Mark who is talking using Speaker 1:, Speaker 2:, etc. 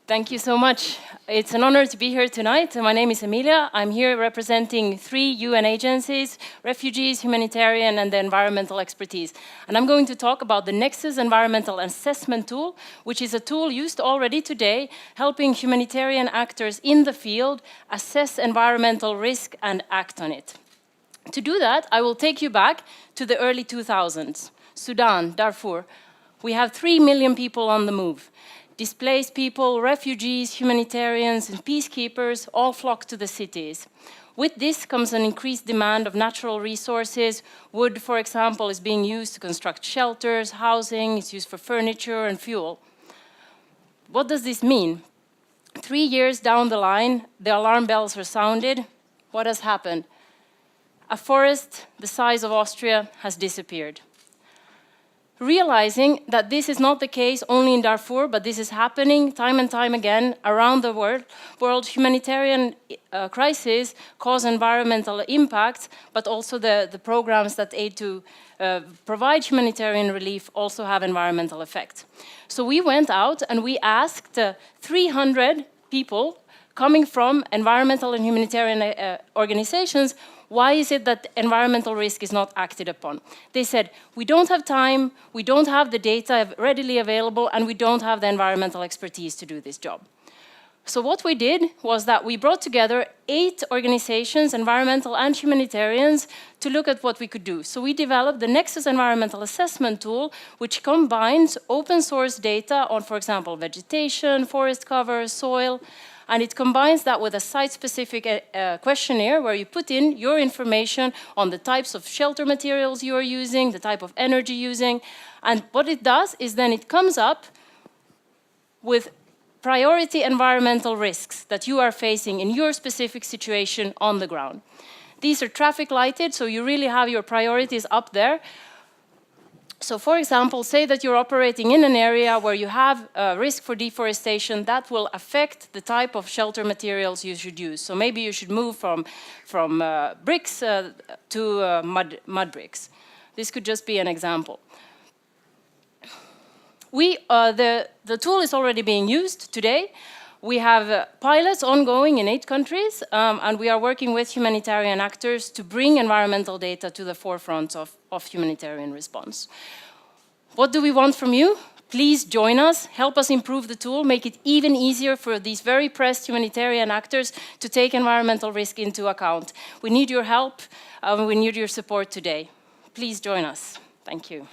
Speaker 1: Thank you so much. It's an honor to be here tonight. My name is Emilia. I'm here representing 3 UN agencies, refugees, humanitarian, and the environmental expertise. And I'm going to talk about the Nexus environmental assessment tool, which is a tool used already today, helping humanitarian actors in the field assess environmental risk and act on it. To do that, I will take you back to the early 2000s. Sudan, Darfur. We have 3 million people on the move. Displaced people, refugees, humanitarians, and peacekeepers all flock to the cities. With this comes an increased demand of natural resources. Wood, for example, is being used to construct shelters, housing, it's used for furniture and fuel. What does this mean? 3 years down the line, the alarm bells are sounded. What has happened? A forest the size of Austria has disappeared. Realizing that this is not the case only in Darfur, but this is happening time and time again around the world, humanitarian crises cause environmental impacts, but also the programs that aid to provide humanitarian relief also have environmental effects. So we went out and we asked 300 people coming from environmental and humanitarian organizations, why is it that environmental risk is not acted upon? They said, we don't have time, we don't have the data readily available, and we don't have the environmental expertise to do this job. So what we did was that we brought together 8 organizations, environmental and humanitarians, to look at what we could do. So we developed the Nexus environmental assessment tool, which combines open source data on, for example, vegetation, forest cover, soil, and it combines that with a site-specific questionnaire where you put in your information on the types of shelter materials you are using, the type of energy using. And what it does is then it comes up with priority environmental risks that you are facing in your specific situation on the ground. These are traffic lighted, so you really have your priorities up there. So for example, say that you're operating in an area where you have a risk for deforestation, that will affect the type of shelter materials you should use. So maybe you should move from bricks to mud bricks. This could just be an example. The tool is already being used today. We have pilots ongoing in 8 countries, and we are working with humanitarian actors to bring environmental data to the forefront of humanitarian response. What do we want from you? Please join us, help us improve the tool, make it even easier for these very pressed humanitarian actors to take environmental risk into account. We need your help, we need your support today. Please join us. Thank you.